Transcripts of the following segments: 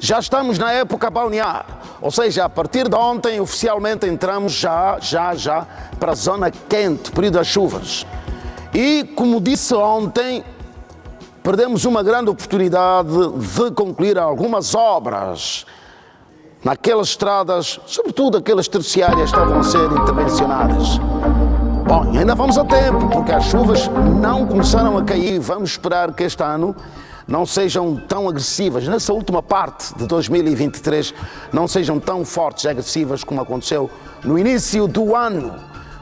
Já estamos na época balnear, ou seja, a partir de ontem oficialmente entramos já para a zona quente, período das chuvas. E como disse ontem, perdemos uma grande oportunidade de concluir algumas obras naquelas estradas, sobretudo aquelas terciárias que estavam a ser intervencionadas. Bom, ainda vamos a tempo, porque as chuvas não começaram a cair. Vamos esperar que este ano não sejam tão agressivas, nessa última parte de 2023, não sejam tão fortes e agressivas como aconteceu no início do ano,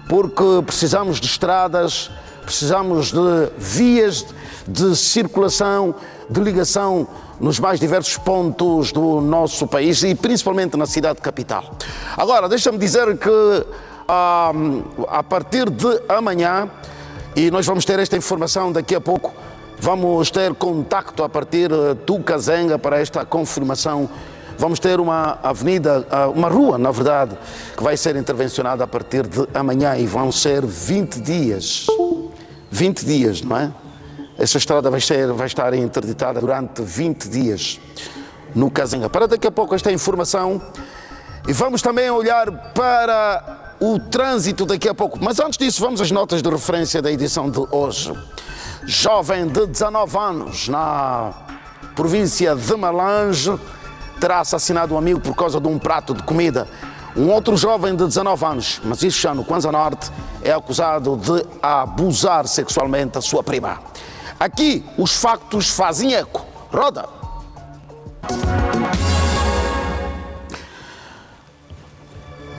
porque precisamos de estradas, precisamos de vias de circulação, de ligação nos mais diversos pontos do nosso país e principalmente na cidade capital. Agora, deixa-me dizer que a partir de amanhã, e nós vamos ter esta informação daqui a pouco, vamos ter contacto a partir do Kazenga para esta confirmação. Vamos ter uma avenida, uma rua, na verdade, que vai ser intervencionada a partir de amanhã e vão ser 20 dias. 20 dias, não é? Essa estrada vai estar interditada durante 20 dias no Kazenga. Para daqui a pouco esta informação e vamos também olhar para o trânsito daqui a pouco. Mas antes disso, vamos às notas de referência da edição de hoje. Jovem de 19 anos na província de Malange terá assassinado um amigo por causa de um prato de comida. Um outro jovem de 19 anos, mas isso já no Kwanza Norte, é acusado de abusar sexualmente a sua prima. Aqui os factos fazem eco. Roda!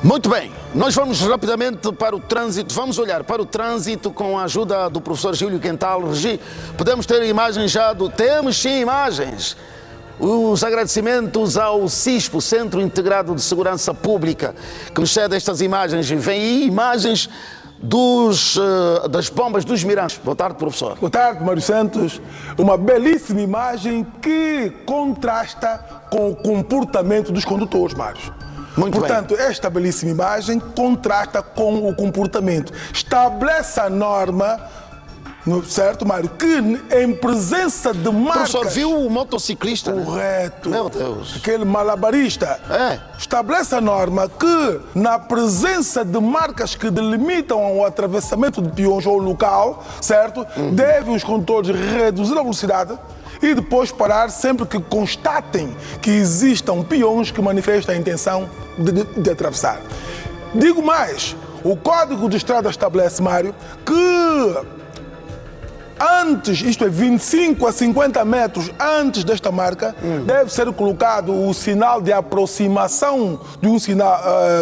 Muito bem, nós vamos rapidamente para o trânsito, vamos olhar para o trânsito com a ajuda do professor Júlio Quental. Regi, podemos ter imagens já temos sim imagens. Os agradecimentos ao CISPO, Centro Integrado de Segurança Pública, que nos cede estas imagens. E vem aí imagens das bombas dos mirantes. Boa tarde, professor. Boa tarde, Mário Santos. Uma belíssima imagem que contrasta com o comportamento dos condutores, Mário. Portanto, esta belíssima imagem contrasta com o comportamento. Estabelece a norma, certo, Mário, que em presença de marcas... Professor, viu o motociclista? Correto. Meu Deus. Aquele malabarista. Estabelece a norma que, na presença de marcas que delimitam o atravessamento de peões ou local, certo, devem os condutores reduzir a velocidade e depois parar sempre que constatem que existam peões que manifestam a intenção de atravessar. Digo mais, o Código de Estrada estabelece, Mário, que antes, isto é, 25 a 50 metros antes desta marca, deve ser colocado o sinal de aproximação de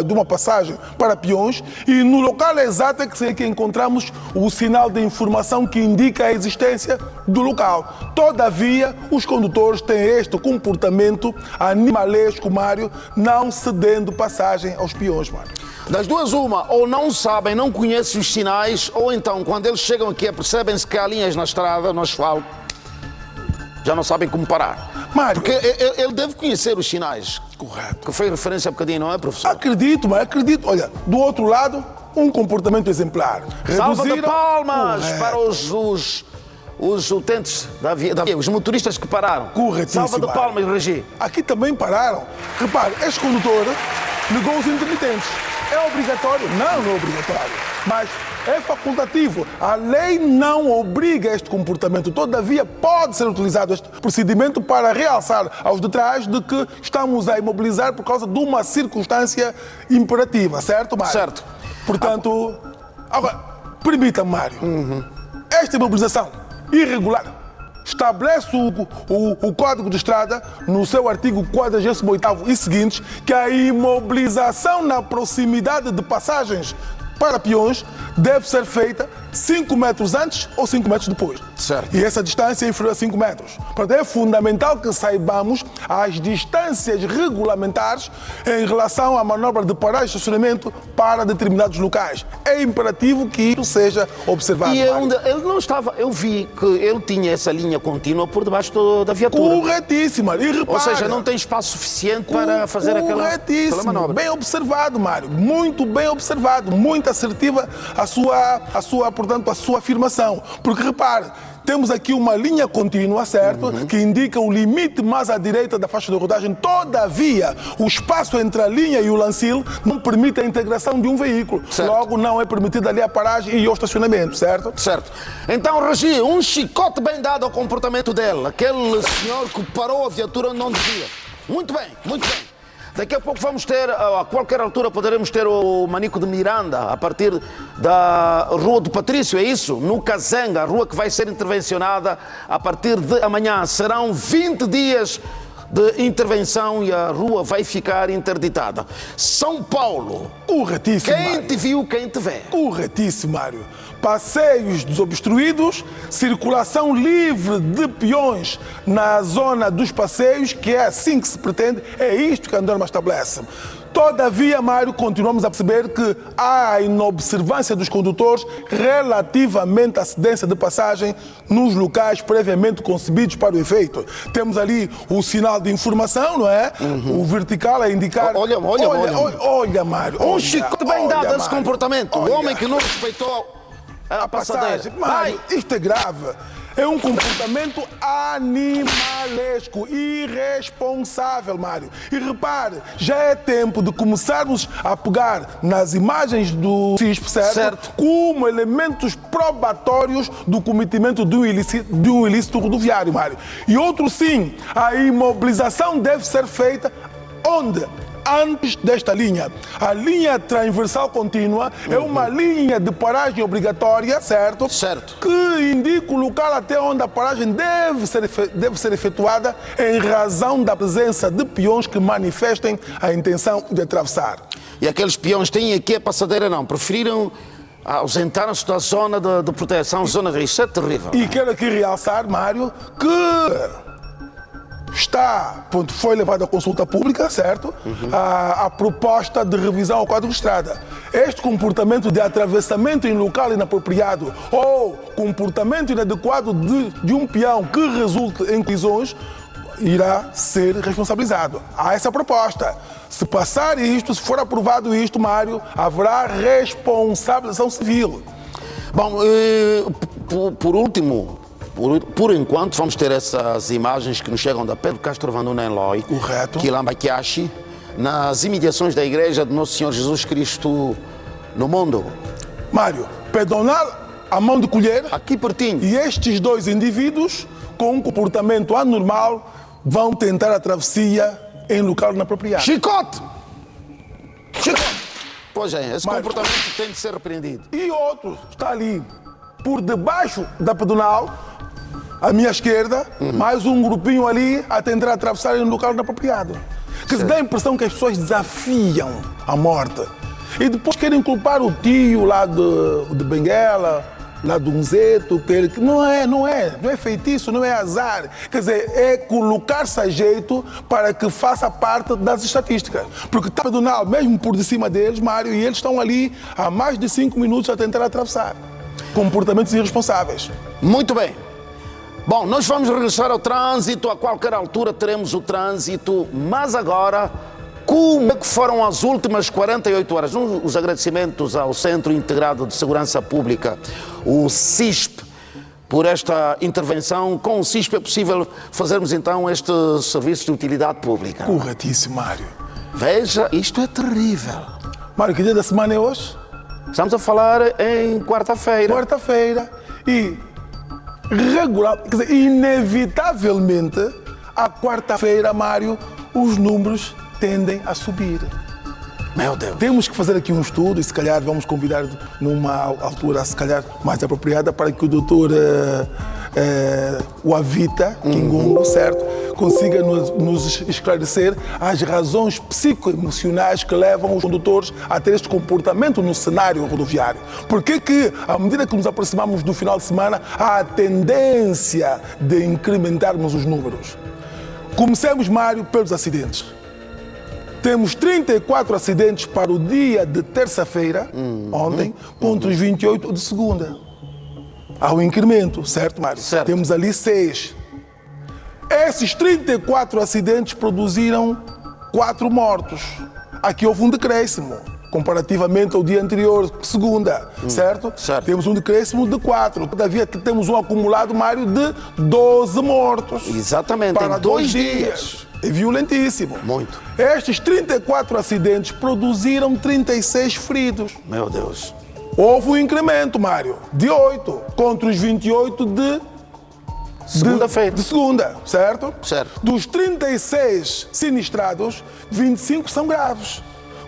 de uma passagem para peões e no local exato é que encontramos o sinal de informação que indica a existência do local. Todavia, os condutores têm este comportamento animalesco, Mário, não cedendo passagem aos peões, Mário. Das duas, uma, ou não sabem, não conhecem os sinais, ou então, quando eles chegam aqui, apercebem-se que há linhas na estrada, no asfalto, já não sabem como parar. Mário, porque ele deve conhecer os sinais. Correto. Que foi referência há bocadinho, não é, professor? Acredito, mas acredito. Olha, do outro lado, um comportamento exemplar. Salva de palmas para os utentes da via, os motoristas que pararam. Corretíssimo. Salva de palmas, Regi. Aqui também pararam. Repare, este condutor ligou os intermitentes. É obrigatório? Não, não é obrigatório. Mas é facultativo. A lei não obriga este comportamento. Todavia, pode ser utilizado este procedimento para realçar aos de trás de que estamos a imobilizar por causa de uma circunstância imperativa. Certo, Mário? Certo. Portanto, agora, permita-me, Mário. Esta imobilização irregular estabelece o Código de Estrada, no seu artigo 48º e seguintes, que a imobilização na proximidade de passagens para peões deve ser feita 5 metros antes ou 5 metros depois. Certo. E essa distância é inferior a 5 metros. Portanto, é fundamental que saibamos as distâncias regulamentares em relação à manobra de paragem e estacionamento para determinados locais. É imperativo que isso seja observado. E ele não estava... Eu vi que ele tinha essa linha contínua por debaixo da viatura. Corretíssimo, Mário. E repara, ou seja, não tem espaço suficiente para fazer aquela manobra. Bem observado, Mário. Muito bem observado. Muito assertiva portanto, a sua afirmação. Porque, repare, temos aqui uma linha contínua, certo? Que indica o limite mais à direita da faixa de rodagem. Todavia, o espaço entre a linha e o lancil não permite a integração de um veículo. Certo. Logo, não é permitida ali a paragem e o estacionamento, certo? Certo. Então, Regi, um chicote bem dado ao comportamento dele. Aquele senhor que parou a viatura onde não devia. Muito bem, muito bem. Daqui a pouco vamos ter, a qualquer altura poderemos ter o Manico de Miranda, a partir da Rua do Patrício, é isso? No Cazenga, a rua que vai ser intervencionada a partir de amanhã. Serão 20 dias de intervenção e a rua vai ficar interditada. São Paulo. Corretíssimo, Quem Mário. te viu, quem te vê. Corretíssimo, Mário. Passeios desobstruídos, circulação livre de peões na zona dos passeios, que é assim que se pretende, é isto que a norma estabelece. Todavia, Mário, continuamos a perceber que há a inobservância dos condutores relativamente à cedência de passagem nos locais previamente concebidos para o efeito. Temos ali o sinal de informação, não é? O vertical a indicar... Olha, Mário. Um chicote bem dado a esse Mário. comportamento. O Olha. homem que não respeitou a passadeira. Mário, isto é grave. É um comportamento animalesco, irresponsável, Mário. E repare, já é tempo de começarmos a pegar nas imagens do CISP, certo? Como elementos probatórios do cometimento de um ilícito rodoviário, Mário. E outro sim, a imobilização deve ser feita onde? Antes desta linha. A linha transversal contínua é uma linha de paragem obrigatória, certo? Certo. Que indica o local até onde a paragem deve ser efetuada em razão da presença de peões que manifestem a intenção de atravessar. E aqueles peões têm aqui a passadeira, não. Preferiram ausentar-se da zona de proteção, zona de risco. Isso é terrível. E quero aqui realçar, Mário, que... foi levada à consulta pública, certo? A proposta de revisão ao Código de Estrada. Este comportamento de atravessamento em local inapropriado ou comportamento inadequado de um peão que resulte em colisões irá ser responsabilizado. Há essa proposta. Se passar isto, se for aprovado isto, Mário, haverá responsabilização civil. Bom, por último... Por enquanto, vamos ter essas imagens que nos chegam da Pedro Castro Vanduna em Loi, Correto. Quilambaquiaxi, nas imediações da Igreja de Nosso Senhor Jesus Cristo no mundo. Mário, pedonal a mão de colher. Aqui pertinho. E estes dois indivíduos, com um comportamento anormal, vão tentar a travessia em local inapropriado. Chicote! Chicote! Pois é, esse Mário, comportamento tem de ser repreendido. E outro está ali, por debaixo da pedonal, à minha esquerda, mais um grupinho ali a tentar atravessar em um local inapropriado. Que se dá a impressão que as pessoas desafiam a morte. E depois querem culpar o tio lá de Benguela, lá do Unzeto, que não é feitiço, não é azar. Quer dizer, é colocar-se a jeito para que faça parte das estatísticas. Porque está pedonal mesmo por de cima deles, Mário, e eles estão ali há mais de 5 minutos a tentar atravessar. Comportamentos irresponsáveis. Muito bem. Bom, nós vamos regressar ao trânsito, a qualquer altura teremos o trânsito, mas agora, como é que foram as últimas 48 horas? Os agradecimentos ao Centro Integrado de Segurança Pública, o CISP, por esta intervenção. Com o CISP é possível fazermos então este serviço de utilidade pública. Corretíssimo, Mário. Veja, isto é terrível. Mário, que dia da semana é hoje? Estamos a falar em quarta-feira. Quarta-feira. E quer dizer, inevitavelmente, à quarta-feira, Mário, os números tendem a subir. Meu Deus. Temos que fazer aqui um estudo e se calhar vamos convidar numa altura, se calhar, mais apropriada para que o doutor Wavita Kingungo, certo, consiga nos esclarecer as razões psicoemocionais que levam os condutores a ter este comportamento no cenário rodoviário. Por que, à medida que nos aproximamos do final de semana, há a tendência de incrementarmos os números? Comecemos, Mário, pelos acidentes. Temos 34 acidentes para o dia de terça-feira, ontem, contra os 28 de segunda. Há um incremento, certo, Mário? Certo. Temos ali 6. Esses 34 acidentes produziram 4 mortos. Aqui houve um decréscimo. comparativamente ao dia anterior, segunda, certo? Certo. Temos um decréscimo de 4. Todavia, temos um acumulado, Mário, de 12 mortos. Exatamente, Para em 2 dias. É violentíssimo. Muito. Estes 34 acidentes produziram 36 feridos. Meu Deus. Houve um incremento, Mário, de 8 contra os 28 de Segunda-feira. De segunda, certo? Certo. Dos 36 sinistrados, 25 são graves.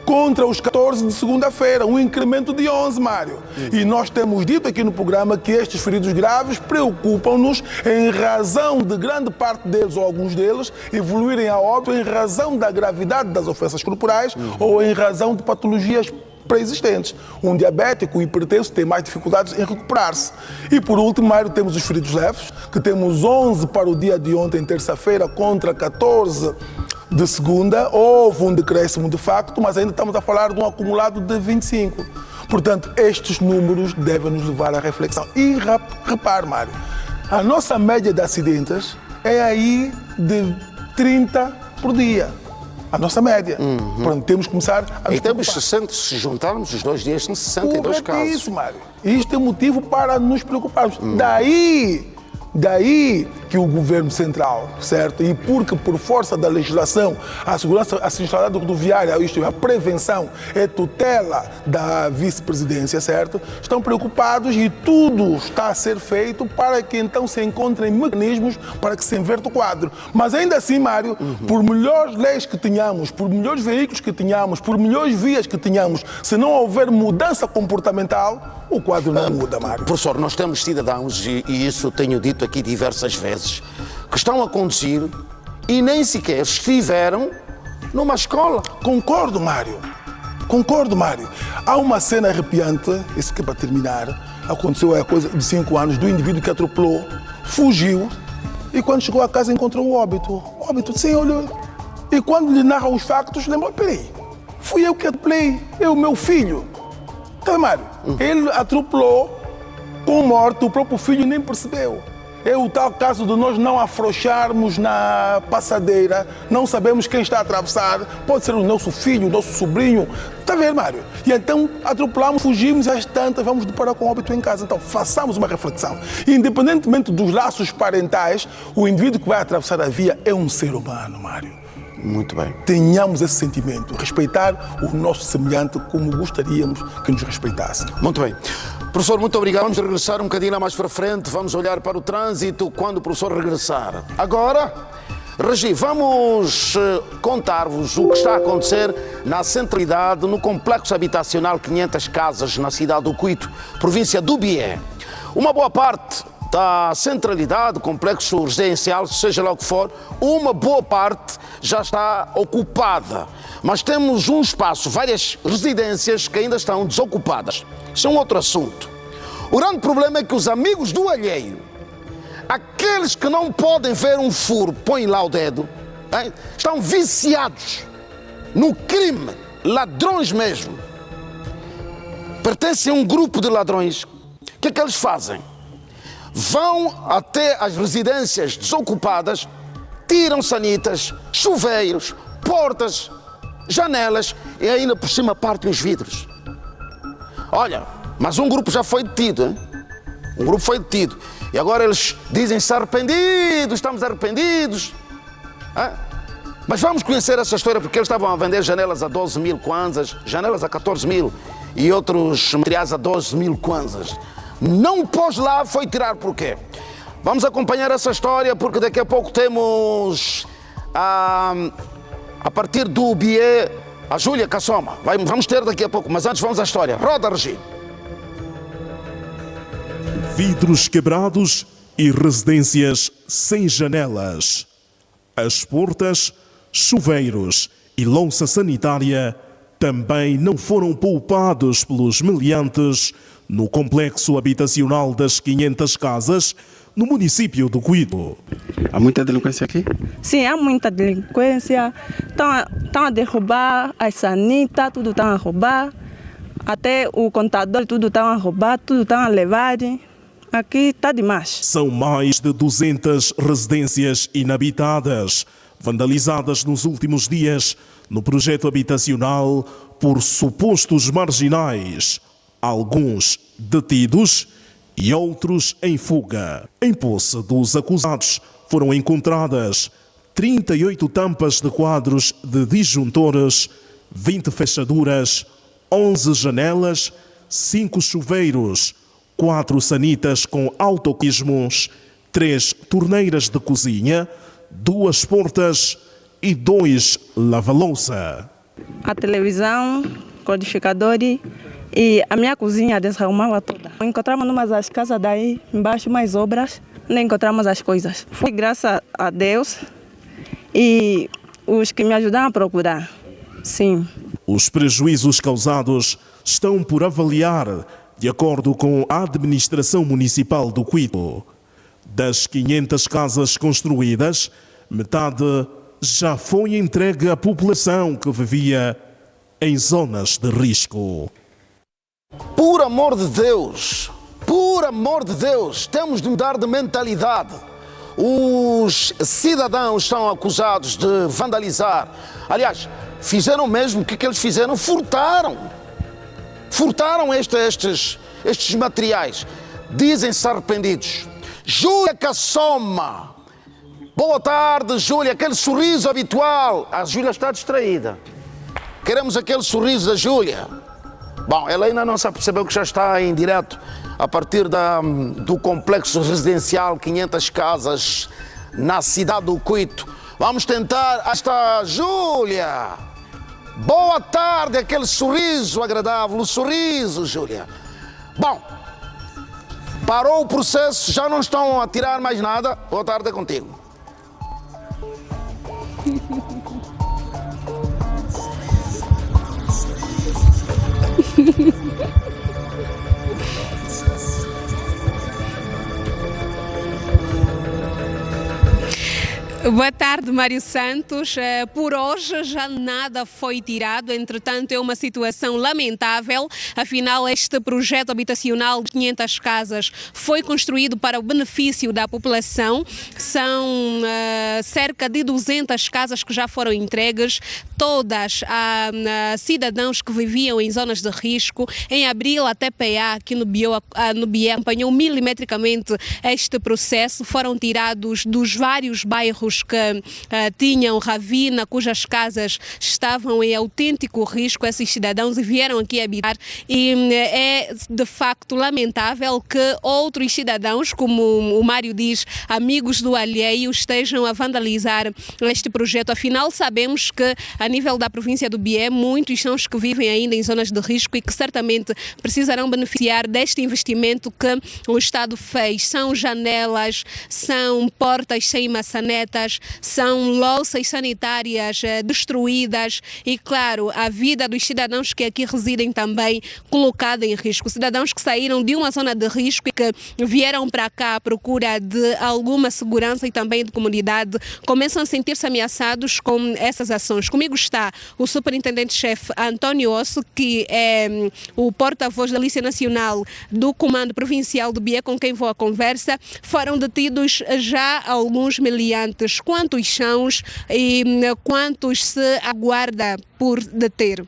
Contra os 14 de segunda-feira, um incremento de 11, Mário. E nós temos dito aqui no programa que estes feridos graves preocupam-nos em razão de grande parte deles, ou alguns deles, evoluírem a óbito em razão da gravidade das ofensas corporais ou em razão de patologias pré-existentes. Um diabético, um hipertenso tem mais dificuldades em recuperar-se. E por último, Mário, temos os feridos leves, que temos 11 para o dia de ontem, terça-feira, contra 14 de segunda. Houve um decréscimo de facto, mas ainda estamos a falar de um acumulado de 25. Portanto, estes números devem nos levar à reflexão. E repare, Mário, a nossa média de acidentes é aí de 30 por dia. A nossa média. Portanto, temos que começar a... E temos 60, se juntarmos os 2 dias, são 62 casos. É isso, Mário. Isto é motivo para nos preocuparmos. Daí que o governo central, certo? E porque por força da legislação, a segurança, a sinistralidade rodoviária, isto é, a prevenção é tutela da vice-presidência, certo? Estão preocupados e tudo está a ser feito para que então se encontrem mecanismos para que se inverta o quadro. Mas ainda assim, Mário, por melhores leis que tenhamos, por melhores veículos que tenhamos, por melhores vias que tenhamos, se não houver mudança comportamental, o quadro não muda, Mário. Professor, nós temos cidadãos, e isso tenho dito aqui diversas vezes, que estão a conduzir e nem sequer estiveram numa escola. Concordo, Mário. Há uma cena arrepiante, isso que é para terminar, aconteceu há coisa de 5 anos, do indivíduo que atropelou, fugiu e quando chegou a casa encontrou o óbito. Sim, olhou. E quando lhe narra os factos, lembrou, peraí, fui eu que atropelei, o meu filho. Então, Mário, ele atropelou com morte, o próprio filho nem percebeu. É o tal caso de nós não afrouxarmos na passadeira, não sabemos quem está a atravessar, pode ser o nosso filho, o nosso sobrinho. Está a ver, Mário? E então atropelamos, fugimos e às tantas vamos deparar com óbito em casa. Então façamos uma reflexão. Independentemente dos laços parentais, o indivíduo que vai atravessar a via é um ser humano, Mário. Muito bem. Tenhamos esse sentimento, respeitar o nosso semelhante como gostaríamos que nos respeitasse. Muito bem. Professor, muito obrigado. Vamos regressar um bocadinho mais para frente. Vamos olhar para o trânsito quando o professor regressar. Agora, Regi, vamos contar-vos o que está a acontecer na centralidade, no complexo habitacional 500 casas na cidade do Cuito, província do Bié. Uma boa parte da centralidade, complexo residencial, seja lá o que for, uma boa parte já está ocupada. Mas temos um espaço, várias residências que ainda estão desocupadas. Isso é um outro assunto. O grande problema é que os amigos do alheio, aqueles que não podem ver um furo, põem lá o dedo, hein? Estão viciados no crime, ladrões mesmo. Pertencem a um grupo de ladrões. O que é que eles fazem? Vão até as residências desocupadas, tiram sanitas, chuveiros, portas, janelas e ainda por cima partem os vidros. Olha, mas um grupo já foi detido, hein? Um grupo foi detido. E agora eles dizem-se arrependidos, estamos arrependidos. Hein? Mas vamos conhecer essa história porque eles estavam a vender janelas a 12 mil kwanzas, janelas a 14 mil e outros materiais a 12 mil kwanzas. Não pôs lá, foi tirar por quê? Vamos acompanhar essa história porque daqui a pouco temos, a partir do Bié, a Júlia Cassoma. Vamos ter daqui a pouco, mas antes vamos à história. Roda, Regi. Vidros quebrados e residências sem janelas. As portas, chuveiros e louça sanitária também não foram poupados pelos meliantes no complexo habitacional das 500 casas, no município do Cuito. Há muita delinquência aqui? Sim, há muita delinquência. Estão a derrubar as sanitas, tudo estão a roubar. Até o contador, tudo estão a roubar, tudo estão a levar. Aqui está demais. São mais de 200 residências inabitadas, vandalizadas nos últimos dias no projeto habitacional por supostos marginais, alguns detidos e outros em fuga. Em posse dos acusados foram encontradas 38 tampas de quadros de disjuntores, 20 fechaduras, 11 janelas, 5 chuveiros, 4 sanitas com autoquismos, 3 torneiras de cozinha, 2 portas e 2 lava-louça. A televisão, codificador e a minha cozinha desarrumava toda. Encontramos numa das casas daí, embaixo mais obras, nem encontramos as coisas. Foi graças a Deus e os que me ajudaram a procurar, sim. Os prejuízos causados estão por avaliar, de acordo com a administração municipal do Quito. Das 500 casas construídas, metade já foi entregue à população que vivia em zonas de risco. Por amor de Deus, temos de mudar de mentalidade. Os cidadãos estão acusados de vandalizar. Aliás, fizeram mesmo o que eles fizeram? Furtaram estes materiais. Dizem-se arrependidos. Júlia Cassoma. Boa tarde, Júlia. Aquele sorriso habitual. A Júlia está distraída. Queremos aquele sorriso da Júlia. Bom, ela ainda não se percebeu que já está em direto a partir do complexo residencial 500 casas na cidade do Quito. Vamos tentar. Ah, está a Júlia. Boa tarde, aquele sorriso agradável, o sorriso, Júlia. Bom, parou o processo, já não estão a tirar mais nada. Boa tarde, é contigo. Boa tarde, Mário Santos. Por hoje já nada foi tirado, entretanto é uma situação lamentável. Afinal, este projeto habitacional de 500 casas foi construído para o benefício da população. São cerca de 200 casas que já foram entregues, todas a cidadãos que viviam em zonas de risco. Em abril, a TPA aqui no BIE acompanhou milimetricamente este processo. Foram tirados dos vários bairros que tinham ravina, cujas casas estavam em autêntico risco, esses cidadãos vieram aqui habitar, e é de facto lamentável que outros cidadãos, como o Mário diz, amigos do alheio, estejam a vandalizar este projeto. Afinal, sabemos que a nível da província do BIE, muitos são os que vivem ainda em zonas de risco e que certamente precisarão beneficiar deste investimento que o Estado fez. São janelas, são portas sem maçanetas, são louças sanitárias destruídas e, claro, a vida dos cidadãos que aqui residem também colocada em risco. Cidadãos que saíram de uma zona de risco e que vieram para cá à procura de alguma segurança e também de comunidade, começam a sentir-se ameaçados com essas ações. Comigo está o superintendente-chefe António Osso, que é o porta-voz da Polícia Nacional do Comando Provincial do BIE, com quem vou à conversa. Foram detidos já alguns meliantes. Quantos são e quantos se aguarda por deter?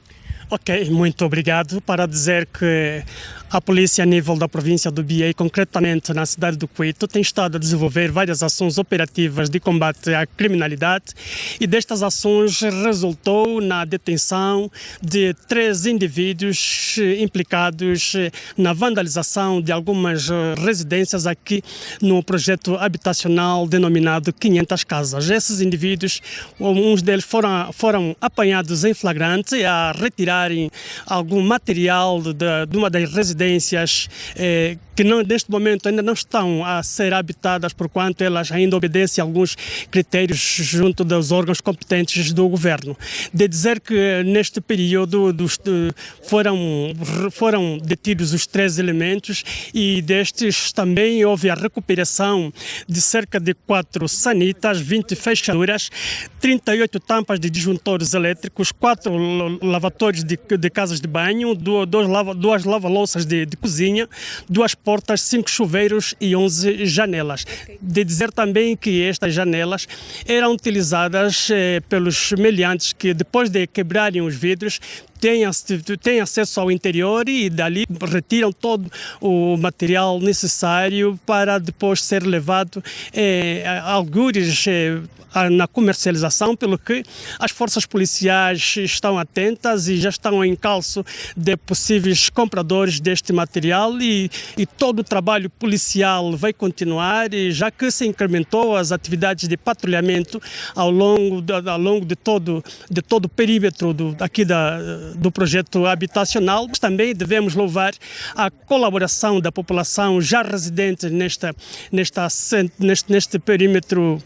Ok, muito obrigado. Para dizer que a polícia a nível da província do BIE, concretamente na cidade do Quito, tem estado a desenvolver várias ações operativas de combate à criminalidade e destas ações resultou na detenção de 3 indivíduos implicados na vandalização de algumas residências aqui no projeto habitacional denominado 500 casas. Esses indivíduos, uns deles foram apanhados em flagrante a retirarem algum material de uma das residências que neste momento ainda não estão a ser habitadas, porquanto elas ainda obedecem a alguns critérios junto dos órgãos competentes do governo. De dizer que neste período foram detidos os 3 elementos e destes também houve a recuperação de cerca de 4 sanitas, 20 fechaduras, 38 tampas de disjuntores elétricos, 4 lavatórios de casas de banho, 2 lava-louças de cozinha, 2 portas, 5 chuveiros e 11 janelas. De dizer também que estas janelas eram utilizadas pelos meliantes que, depois de quebrarem os vidros, têm acesso ao interior e dali retiram todo o material necessário para depois ser levado a algures na comercialização, pelo que as forças policiais estão atentas e já estão em calço de possíveis compradores deste material e todo o trabalho policial vai continuar, e já que se incrementou as atividades de patrulhamento ao longo de todo o perímetro do projeto habitacional. Mas também devemos louvar a colaboração da população já residente neste perímetro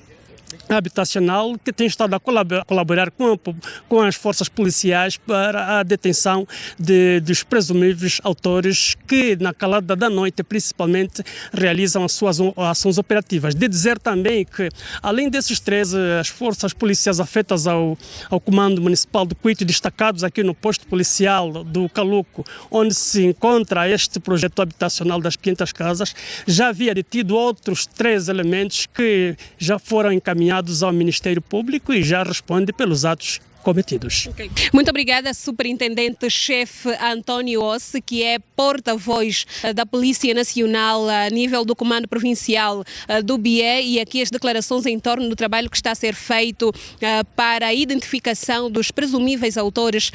habitacional, que tem estado a colaborar com as forças policiais para a detenção dos presumíveis autores que, na calada da noite, principalmente, realizam as suas ações operativas. De dizer também que, além desses 13, as forças policiais afetas ao Comando Municipal do Cuito, destacados aqui no posto policial do Caluco, onde se encontra este projeto habitacional das 500 casas, já havia detido outros 3 elementos que já foram encaminhados ao Ministério Público e já responde pelos atos cometidos. Okay. Muito obrigada, Superintendente-Chefe António Ossi, que é porta-voz da Polícia Nacional a nível do Comando Provincial do BIE, e aqui as declarações em torno do trabalho que está a ser feito para a identificação dos presumíveis autores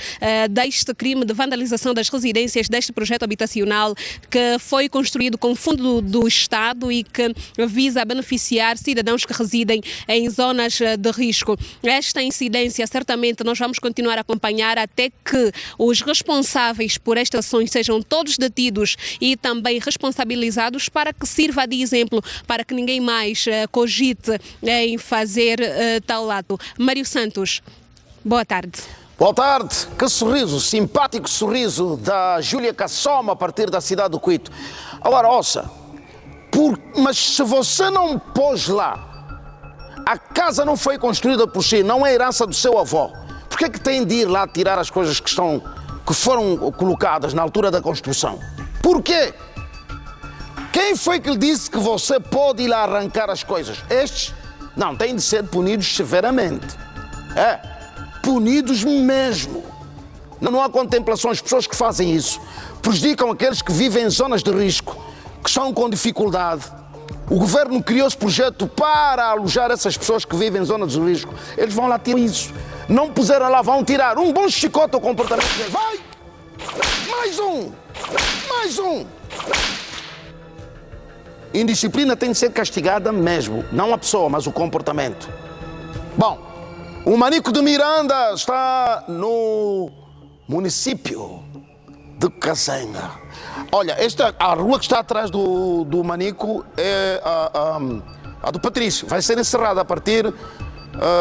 deste crime de vandalização das residências deste projeto habitacional que foi construído com fundo do Estado e que visa beneficiar cidadãos que residem em zonas de risco. Esta incidência certamente nós vamos continuar a acompanhar até que os responsáveis por estas ações sejam todos detidos e também responsabilizados, para que sirva de exemplo para que ninguém mais cogite em fazer tal ato. Mário Santos, boa tarde. Boa tarde. Que sorriso, simpático sorriso da Júlia Cassoma a partir da cidade do Cuito. Agora, ouça, mas se você não pôs lá, a casa não foi construída por si, não é herança do seu avô, por que é que tem de ir lá tirar as coisas que foram colocadas na altura da construção? Por quê? Quem foi que lhe disse que você pode ir lá arrancar as coisas? Estes não têm de ser punidos severamente. Punidos mesmo. Não há contemplação. As pessoas que fazem isso prejudicam aqueles que vivem em zonas de risco, que estão com dificuldade. O governo criou esse projeto para alojar essas pessoas que vivem em zonas de risco. Eles vão lá tirar isso. Não puseram lá, vão tirar um bom chicote ao comportamento deles. Vai! Mais um! Mais um! Indisciplina tem de ser castigada mesmo. Não a pessoa, mas o comportamento. Bom, o Manico de Miranda está no município de Kazenga. Olha, a rua que está atrás do Manico é a do Patrício. Vai ser encerrada a partir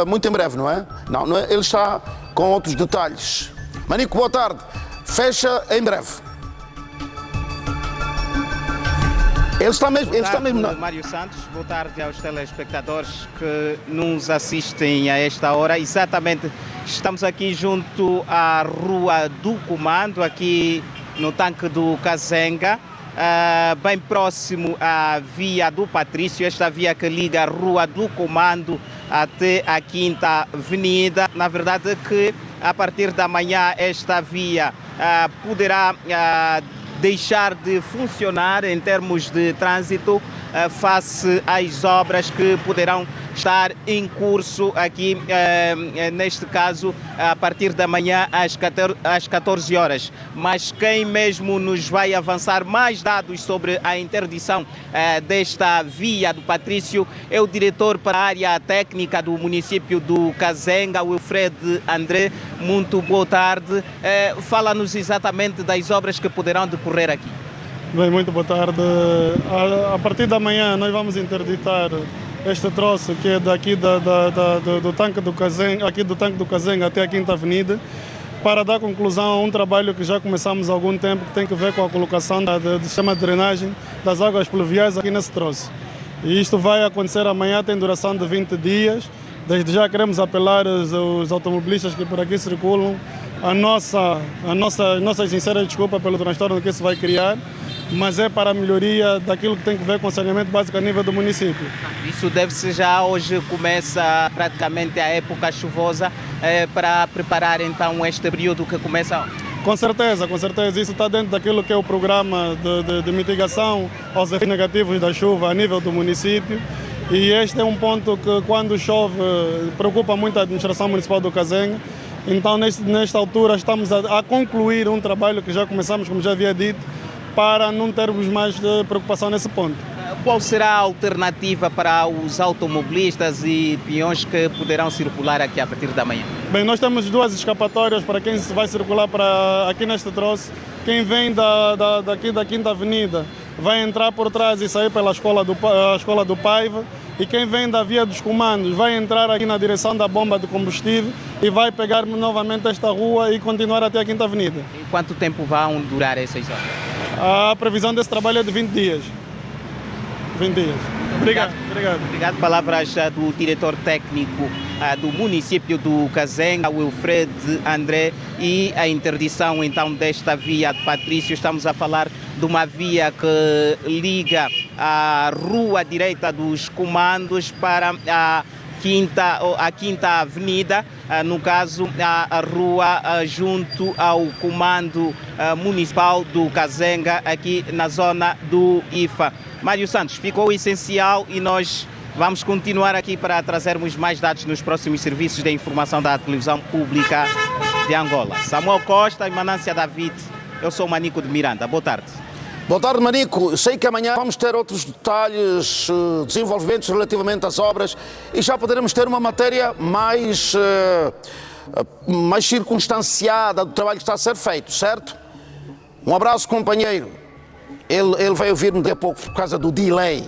muito em breve, não é? Não é? Ele está com outros detalhes. Manico, boa tarde. Fecha em breve. Ele está mesmo. Mário Santos, boa tarde aos telespectadores que nos assistem a esta hora. Exatamente, estamos aqui junto à Rua do Comando, aqui no tanque do Kazenga, bem próximo à Via do Patrício, esta via que liga a Rua do Comando até a Quinta Avenida. Na verdade que a partir da manhã esta via poderá deixar de funcionar em termos de trânsito face às obras que poderão estar em curso aqui, neste caso, a partir da manhã às 14 horas. Mas quem mesmo nos vai avançar mais dados sobre a interdição desta via do Patrício é o diretor para a área técnica do município do Kazenga, Wilfred André. Muito boa tarde. Fala-nos exatamente das obras que poderão decorrer aqui. Bem, muito boa tarde. A partir da manhã nós vamos interditar este troço que é daqui do tanque do Kazenga, aqui do tanque do Kazenga até a Quinta Avenida, para dar conclusão a um trabalho que já começamos há algum tempo, que tem que ver com a colocação do sistema de drenagem das águas pluviais aqui nesse troço. E isto vai acontecer amanhã, tem duração de 20 dias. Desde já queremos apelar os automobilistas que por aqui circulam a nossa sincera desculpa pelo transtorno que isso vai criar, mas é para a melhoria daquilo que tem que ver com o saneamento básico a nível do município. Isso deve-se já hoje, começa praticamente a época chuvosa, para preparar então este período que começa. Com certeza, isso está dentro daquilo que é o programa de mitigação aos efeitos negativos da chuva a nível do município. E este é um ponto que, quando chove, preocupa muito a administração municipal do Kazenga. Então, nesta altura, estamos a concluir um trabalho que já começamos, como já havia dito, para não termos mais preocupação nesse ponto. Qual será a alternativa para os automobilistas e peões que poderão circular aqui a partir da manhã? Bem, nós temos 2 escapatórias para quem vai circular aqui neste troço. Quem vem daqui da Quinta Avenida vai entrar por trás e sair pela Escola do Paiva. E quem vem da Via dos Comandos vai entrar aqui na direção da bomba de combustível e vai pegar novamente esta rua e continuar até a Quinta Avenida. E quanto tempo vão durar essas horas? A previsão desse trabalho é de 20 dias. 20 dias. Obrigado. Obrigado. Palavras do diretor técnico do município do Kazenga, Wilfred André, e a interdição então desta via de Patrício. Estamos a falar de uma via que liga a rua direita dos Comandos para a Quinta Avenida, no caso a rua junto ao Comando Municipal do Kazenga, aqui na zona do IFA. Mário Santos, ficou o essencial e nós vamos continuar aqui para trazermos mais dados nos próximos serviços de informação da televisão pública de Angola. Samuel Costa e Manância David, eu sou o Manico de Miranda. Boa tarde. Boa tarde, Manico. Sei que amanhã vamos ter outros detalhes, desenvolvimentos relativamente às obras e já poderemos ter uma matéria mais circunstanciada do trabalho que está a ser feito, certo? Um abraço, companheiro. Ele vai ouvir-me daqui a pouco por causa do delay.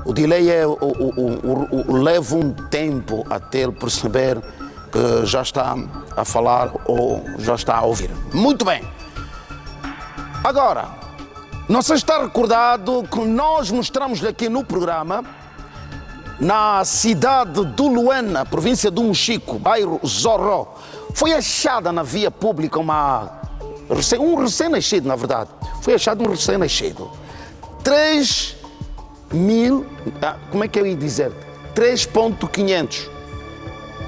O delay leva um tempo até ele perceber que já está a falar ou já está a ouvir. Muito bem. Agora, não sei se está recordado que nós mostramos aqui no programa, na cidade do Luena, província do Mochico, bairro Zorro, foi achada na via pública um recém-nascido, na verdade. Foi achado um recém-nascido. 3.500.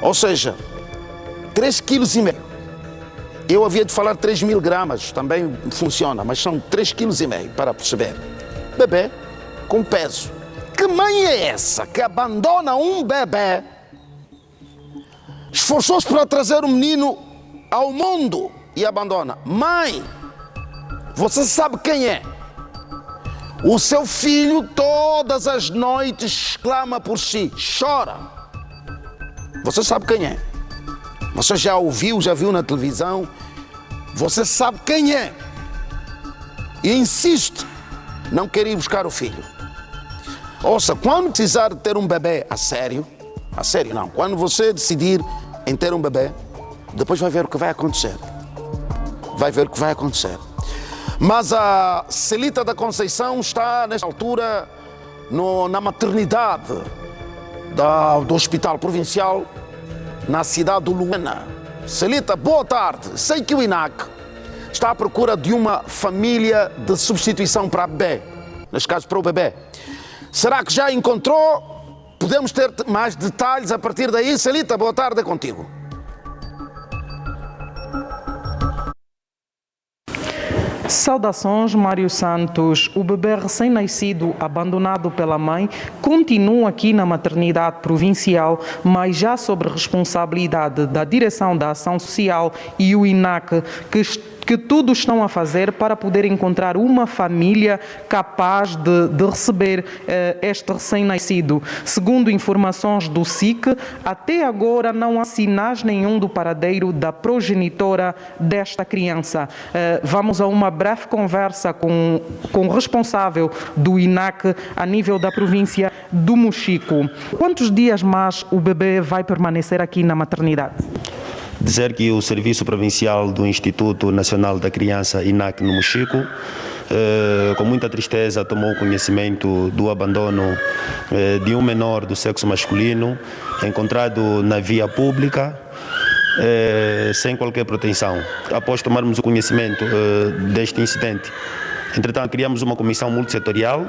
Ou seja, 3,5 kg. Eu havia de falar 3.000 gramas, também funciona, mas são 3,5 kg, para perceber. Bebê com peso. Que mãe é essa que abandona um bebê, esforçou-se para trazer um menino ao mundo e abandona? Mãe, você sabe quem é? O seu filho todas as noites clama por si, chora. Você sabe quem é? Você já ouviu, já viu na televisão? Você sabe quem é? E insiste, não quer ir buscar o filho. Ouça, quando precisar de ter um bebê a sério não, quando você decidir em ter um bebê, depois vai ver o que vai acontecer. Mas a Celita da Conceição está, nesta altura, na maternidade do Hospital Provincial, na cidade do Luena. Celita, boa tarde. Sei que o INAC está à procura de uma família de substituição para bebê, neste caso para o bebê. Será que já encontrou? Podemos ter mais detalhes a partir daí? Celita, boa tarde, é contigo. Saudações, Mário Santos. O bebê recém-nascido, abandonado pela mãe, continua aqui na maternidade provincial, mas já sob responsabilidade da Direção da Ação Social e o INAC, que tudo estão a fazer para poder encontrar uma família capaz de receber este recém-nascido. Segundo informações do SIC, até agora não há sinais nenhum do paradeiro da progenitora desta criança. Vamos a uma breve conversa com o responsável do INAC a nível da província do Mochico. Quantos dias mais o bebê vai permanecer aqui na maternidade? Dizer que o Serviço Provincial do Instituto Nacional da Criança, INAC, no Mochico, com muita tristeza tomou conhecimento do abandono de um menor do sexo masculino encontrado na via pública sem qualquer proteção. Após tomarmos o conhecimento deste incidente, entretanto, criamos uma comissão multissetorial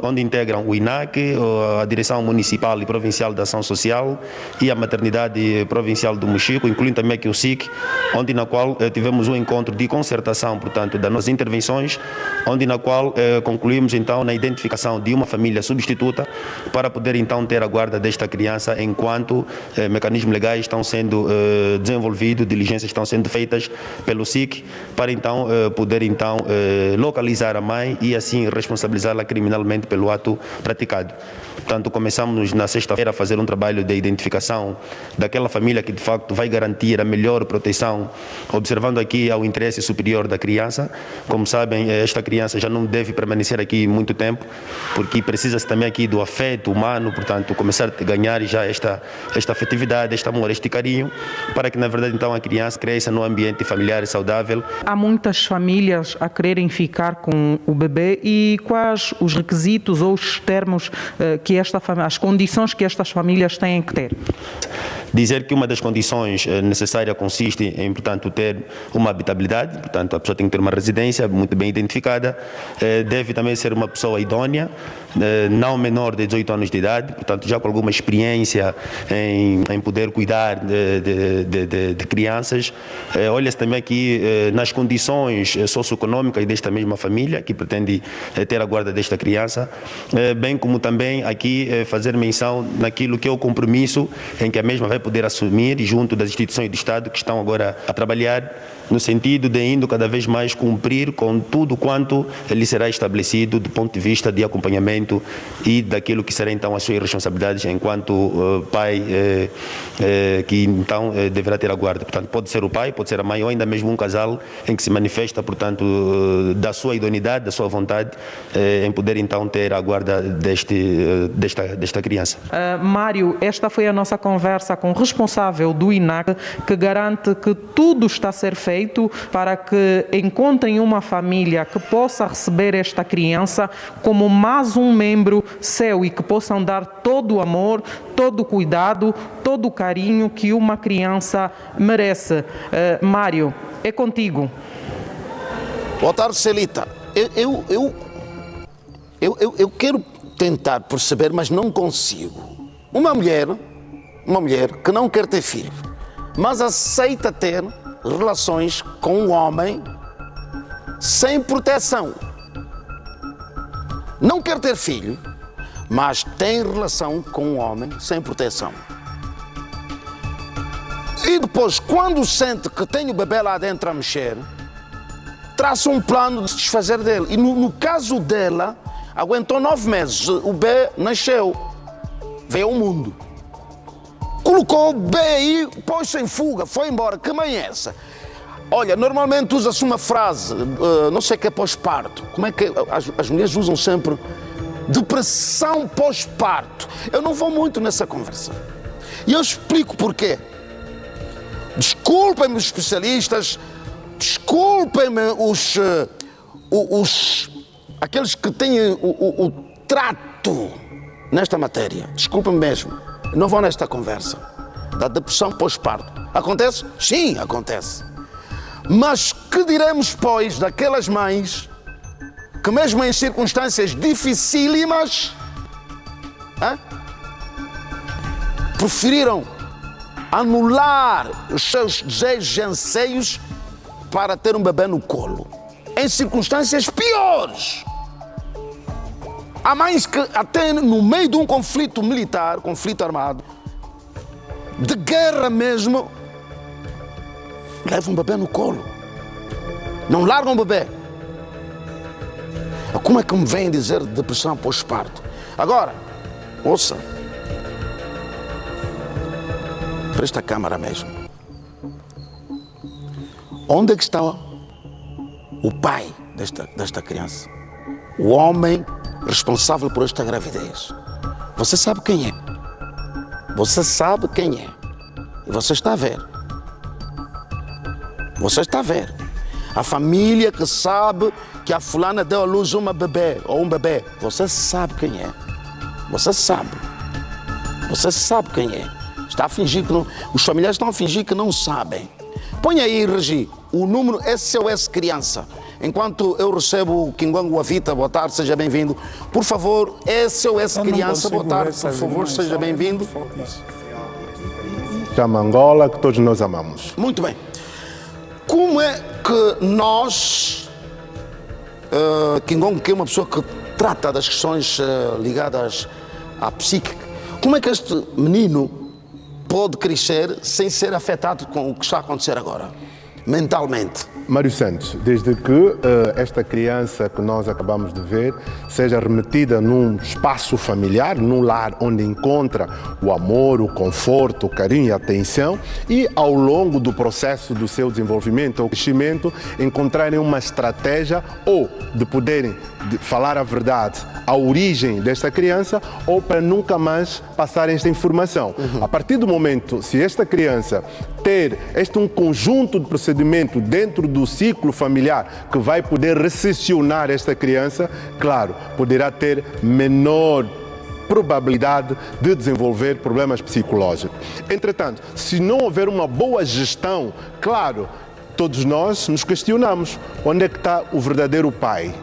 onde integram o INAC, a Direção Municipal e Provincial de Ação Social e a Maternidade Provincial do Mochico, incluindo também aqui o SIC, na qual tivemos um encontro de concertação, portanto, das nossas intervenções, na qual concluímos então na identificação de uma família substituta para poder então ter a guarda desta criança enquanto mecanismos legais estão sendo desenvolvidos, diligências estão sendo feitas pelo SIC para então poder então localizar a mãe e assim responsabilizá-la criminalmente pelo ato praticado. Portanto, começamos na sexta-feira a fazer um trabalho de identificação daquela família que de facto vai garantir a melhor proteção, observando aqui ao interesse superior da criança. Como sabem, esta criança já não deve permanecer aqui muito tempo, porque precisa-se também aqui do afeto humano, portanto, começar a ganhar já esta afetividade, este amor, este carinho, para que na verdade então a criança cresça num ambiente familiar saudável. Há muitas famílias a quererem ficar com o bebê e quais os requisitos ou os termos que as condições que estas famílias têm que ter? Dizer que uma das condições necessárias consiste em, portanto, ter uma habitabilidade, portanto, a pessoa tem que ter uma residência muito bem identificada, deve também ser uma pessoa idônea, não menor de 18 anos de idade, portanto, já com alguma experiência em poder cuidar de crianças. Olha-se também aqui nas condições socioeconômicas desta mesma família, que pretende ter a guarda desta criança, bem como também aqui fazer menção naquilo que é o compromisso em que a mesma vai poder assumir junto das instituições do Estado que estão agora a trabalhar no sentido de indo cada vez mais cumprir com tudo quanto lhe será estabelecido do ponto de vista de acompanhamento e daquilo que será então as suas responsabilidades enquanto pai que então deverá ter a guarda. Portanto, pode ser o pai, pode ser a mãe ou ainda mesmo um casal em que se manifesta, portanto, da sua idoneidade, da sua vontade em poder então ter a guarda desta criança. Mário, esta foi a nossa conversa com o responsável do INAC, que garante que tudo está a ser feito para que encontrem uma família que possa receber esta criança como mais um membro seu e que possam dar todo o amor, todo o cuidado, todo o carinho que uma criança merece. Mário, é contigo. Boa tarde, Celita. Eu quero tentar perceber, mas não consigo. Uma mulher que não quer ter filho, mas aceita ter relações com um homem sem proteção. Não quer ter filho, mas tem relação com um homem sem proteção. E depois, quando sente que tem o bebê lá dentro a mexer, traça um plano de se desfazer dele. E no caso dela, aguentou 9 meses, o bebê nasceu, veio ao mundo. Colocou o bebê aí, pôs-se em fuga, foi embora. Que mãe é essa? Olha, normalmente usa-se uma frase, não sei o que é pós-parto. Como é que as mulheres usam sempre? Depressão pós-parto. Eu não vou muito nessa conversa. E eu explico porquê. Desculpem-me os especialistas, desculpem-me aqueles que têm o trato nesta matéria. Desculpem-me mesmo. Não vou nesta conversa da depressão pós-parto. Acontece? Sim, acontece. Mas que diremos, pois, daquelas mães que mesmo em circunstâncias dificílimas preferiram anular os seus desejos e anseios para ter um bebê no colo, em circunstâncias piores. Há mães que até no meio de um conflito militar, conflito armado, de guerra mesmo, levam um bebê no colo. Não largam o bebê. Como é que me vêm dizer depressão pós-parto? Agora, ouça. Para esta câmara mesmo. Onde é que está o pai desta criança? O homem responsável por esta gravidez. Você sabe quem é. Você sabe quem é. E você está a ver. Você está a ver. A família que sabe que a fulana deu à luz uma bebê ou um bebê. Você sabe quem é. Você sabe. Você sabe quem é. Está a fingir que não, os familiares estão a fingir que não sabem. Põe aí, Regi, o número SOS Criança. Enquanto eu recebo o Kingongo Avita, boa tarde, seja bem-vindo. Por favor, SOS Criança, boa tarde, por favor, seja bem-vindo. Chama Angola, que todos nós amamos. Muito bem. Como é que nós, Kingongo, que é uma pessoa que trata das questões ligadas à psique, como é que este menino pode crescer sem ser afetado com o que está a acontecer agora, mentalmente? Mário Santos, desde que esta criança que nós acabamos de ver seja remetida num espaço familiar, num lar onde encontra o amor, o conforto, o carinho e a atenção, e ao longo do processo do seu desenvolvimento ou crescimento encontrarem uma estratégia ou de poderem falar a verdade, a origem desta criança, ou para nunca mais passarem esta informação. A partir do momento, se esta criança ter um conjunto de procedimento dentro do ciclo familiar que vai poder recepcionar esta criança, claro, poderá ter menor probabilidade de desenvolver problemas psicológicos. Entretanto, se não houver uma boa gestão, claro, todos nós nos questionamos onde é que está o verdadeiro pai.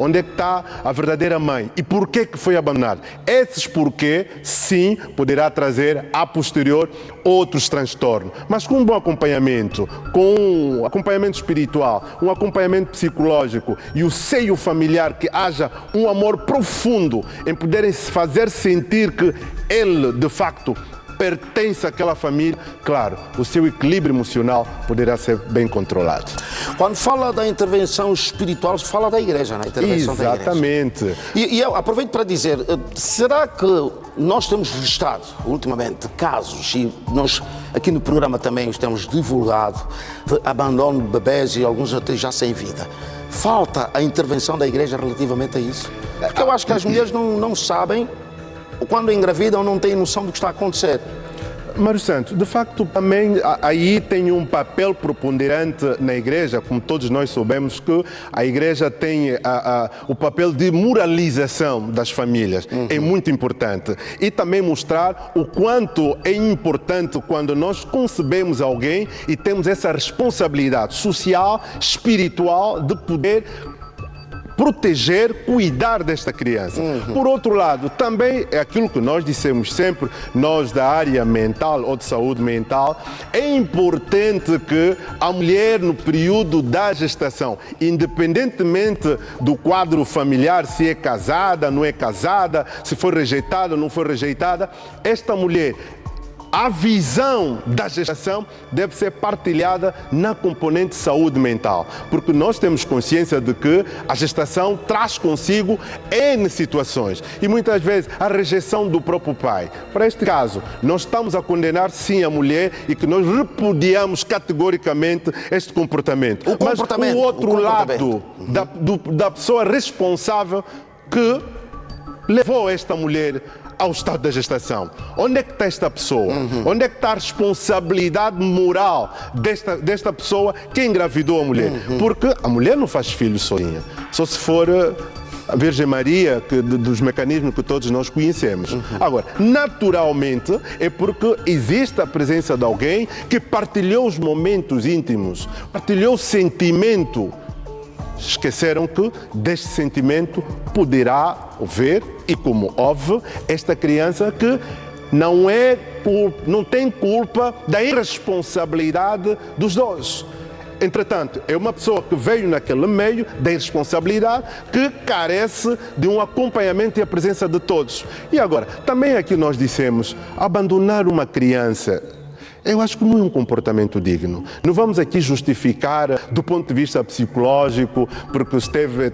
Onde é que está a verdadeira mãe? E por que foi abandonado? Esses porquê, sim, poderá trazer a posterior outros transtornos. Mas com um bom acompanhamento, com um acompanhamento espiritual, um acompanhamento psicológico e o seio familiar, que haja um amor profundo em poderem fazer sentir que ele, de facto, pertence àquela família, claro, o seu equilíbrio emocional poderá ser bem controlado. Quando fala da intervenção espiritual, fala da igreja, não é? Intervenção Exatamente. Da igreja. E eu aproveito para dizer, será que nós temos registrado, ultimamente, casos, e nós aqui no programa também os temos divulgado, de abandono de bebés e alguns até já sem vida. Falta a intervenção da igreja relativamente a isso? Porque eu acho que as mulheres não sabem, quando engravidam, não têm noção do que está a acontecer. Mário Santos, de facto, também aí tem um papel preponderante na igreja, como todos nós soubemos que a igreja tem o papel de moralização das famílias, é muito importante. E também mostrar o quanto é importante quando nós concebemos alguém e temos essa responsabilidade social, espiritual, de poder proteger, cuidar desta criança. Por outro lado, também é aquilo que nós dissemos sempre, nós da área mental ou de saúde mental, é importante que a mulher no período da gestação, independentemente do quadro familiar, se é casada, não é casada, se foi rejeitada, não foi rejeitada, esta mulher, a visão da gestação deve ser partilhada na componente saúde mental, porque nós temos consciência de que a gestação traz consigo N situações e muitas vezes a rejeição do próprio pai. Para este caso, nós estamos a condenar sim a mulher e que nós repudiamos categoricamente este comportamento. Mas o outro lado da pessoa responsável que levou esta mulher ao estado da gestação. Onde é que está esta pessoa? Onde é que está a responsabilidade moral desta pessoa que engravidou a mulher? Porque a mulher não faz filhos sozinha. Só se for a Virgem Maria, dos mecanismos que todos nós conhecemos. Agora, naturalmente, é porque existe a presença de alguém que partilhou os momentos íntimos, partilhou o sentimento. Esqueceram que deste sentimento poderá haver, e como houve, esta criança que não tem culpa da irresponsabilidade dos dois. Entretanto, é uma pessoa que veio naquele meio da irresponsabilidade que carece de um acompanhamento e a presença de todos. E agora, também aqui nós dissemos, abandonar uma criança, eu acho que não é um comportamento digno. Não vamos aqui justificar do ponto de vista psicológico, porque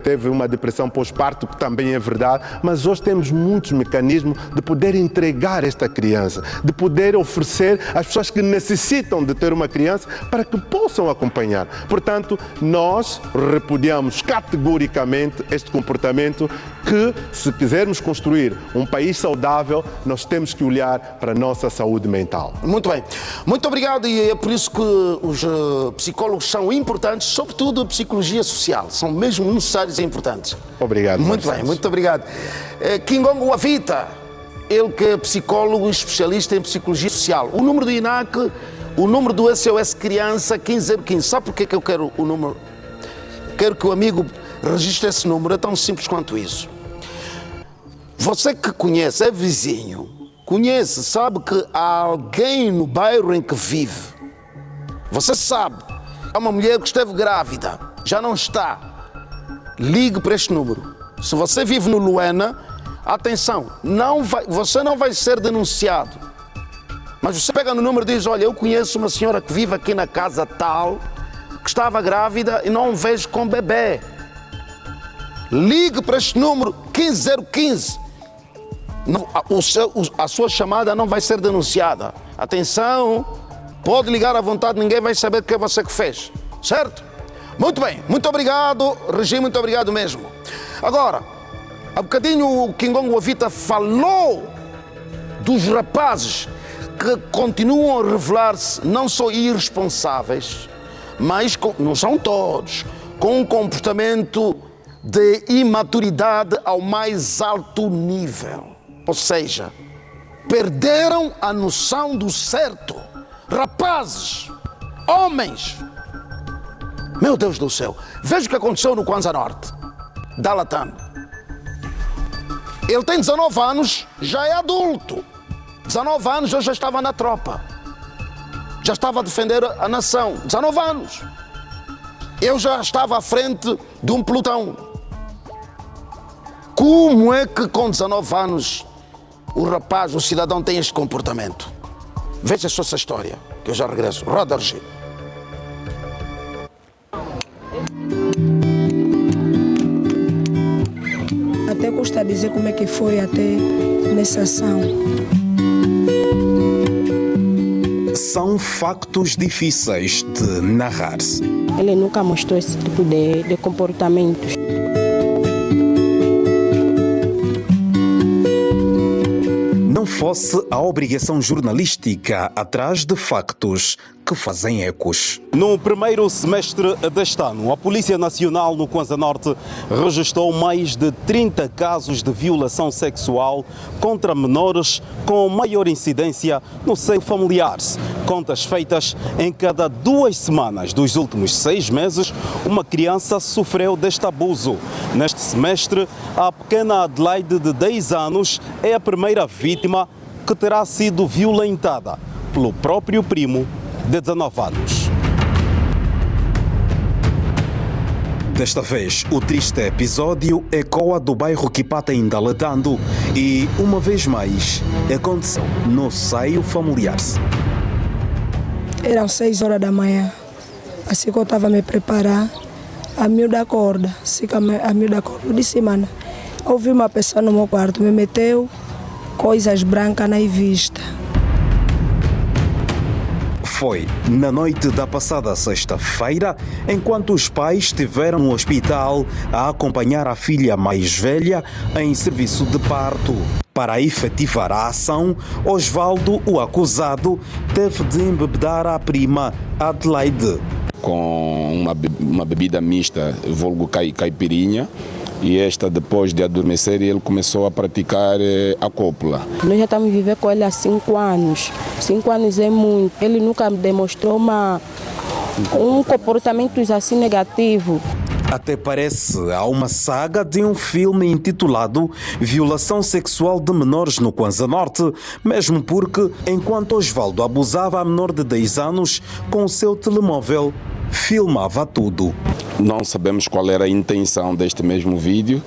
teve uma depressão pós-parto, que também é verdade, mas hoje temos muitos mecanismos de poder entregar esta criança, de poder oferecer às pessoas que necessitam de ter uma criança para que possam acompanhar. Portanto, nós repudiamos categoricamente este comportamento que, se quisermos construir um país saudável, nós temos que olhar para a nossa saúde mental. Muito bem. Muito obrigado, e é por isso que os psicólogos são importantes, sobretudo a psicologia social, são mesmo necessários e importantes. Obrigado. Muito bem, muito obrigado. Kingongo Avita, ele que é psicólogo e especialista em psicologia social. O número do INAC, o número do SOS Criança 15015. Sabe por que eu quero o número? Quero que o amigo registre esse número, é tão simples quanto isso. Você que conhece, é vizinho, conhece, sabe que há alguém no bairro em que vive. Você sabe, há uma mulher que esteve grávida, já não está. Ligue para este número. Se você vive no Luena, atenção, você não vai ser denunciado. Mas você pega no número e diz, olha, eu conheço uma senhora que vive aqui na casa tal, que estava grávida e não vejo com bebê. Ligue para este número 15015. A sua chamada não vai ser denunciada. Atenção, pode ligar à vontade, ninguém vai saber o que é você que fez. Certo? Muito bem, muito obrigado, Regi, muito obrigado mesmo. Agora, há bocadinho o Kingongo Avita falou dos rapazes que continuam a revelar-se não só irresponsáveis, mas não são todos, com um comportamento de imaturidade ao mais alto nível. Ou seja, perderam a noção do certo. Rapazes, homens, meu Deus do céu, veja o que aconteceu no Kwanza Norte, da Latam. Ele tem 19 anos, já é adulto. 19 anos, eu já estava na tropa. Já estava a defender a nação. 19 anos. Eu já estava à frente de um pelotão. Como é que com 19 anos o rapaz, o cidadão tem este comportamento? Veja só essa história, que eu já regresso. Roda, Regi. Até custa dizer como é que foi até nessa ação. São factos difíceis de narrar-se. Ele nunca mostrou esse tipo de comportamentos. Não fosse a obrigação jornalística atrás de factos que fazem ecos. No primeiro semestre deste ano, a Polícia Nacional no Kwanza Norte registrou mais de 30 casos de violação sexual contra menores com maior incidência no seio familiar. Contas feitas em cada 2 semanas dos últimos 6 meses, uma criança sofreu deste abuso. Neste semestre, a pequena Adelaide de 10 anos é a primeira vítima que terá sido violentada pelo próprio primo de 19 anos. Desta vez, o triste episódio ecoa do bairro Kipata em Dalatando e, uma vez mais, aconteceu no seio familiar. Eram 6 horas da manhã, assim que eu estava a me preparar, a miúda acorda, eu disse, mano, ouvi uma pessoa no meu quarto, me meteu coisas brancas na vista. Foi na noite da passada sexta-feira, enquanto os pais estiveram no hospital a acompanhar a filha mais velha em serviço de parto. Para efetivar a ação, Osvaldo, o acusado, teve de embebedar a prima Adelaide. Com uma bebida mista, vulgo caipirinha, e esta, depois de adormecer, ele começou a praticar a cópula. Nós já estamos vivendo com ele há 5 anos. 5 anos é muito. Ele nunca me demonstrou um comportamento assim negativo. Até parece há uma saga de um filme intitulado Violação Sexual de Menores no Kwanza Norte, mesmo porque, enquanto Osvaldo abusava a menor de 10 anos, com o seu telemóvel, filmava tudo. Não sabemos qual era a intenção deste mesmo vídeo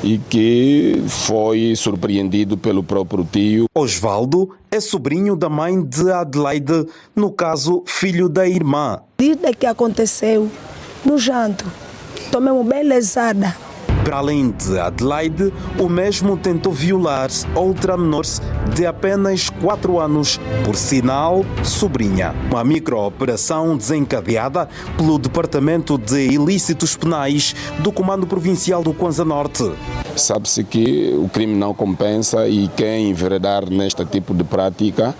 e que foi surpreendido pelo próprio tio. Osvaldo é sobrinho da mãe de Adelaide, no caso, filho da irmã. Desde que aconteceu, no janto, tomei uma bem lesada. Para além de Adelaide, o mesmo tentou violar outra menor de apenas 4 anos, por sinal, sobrinha. Uma micro-operação desencadeada pelo Departamento de Ilícitos Penais do Comando Provincial do Kwanza Norte. sabe-se que o crime não compensa e quem enveredar neste tipo de prática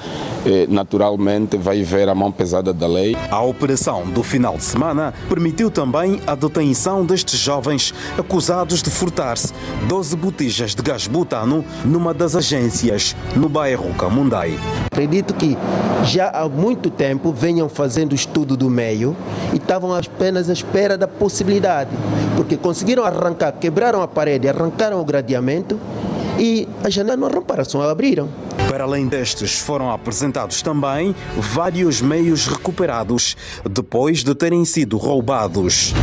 naturalmente vai ver a mão pesada da lei. A operação do final de semana permitiu também a detenção destes jovens acusados de furtar-se 12 botijas de gás butano numa das agências no bairro Camundai. Acredito que já há muito tempo venham fazendo estudo do meio e estavam apenas à espera da possibilidade, porque conseguiram arrancar, quebraram a parede, arrancaram o gradeamento e a janela não arramparam, só abriram. Para além destes, foram apresentados também vários meios recuperados depois de terem sido roubados.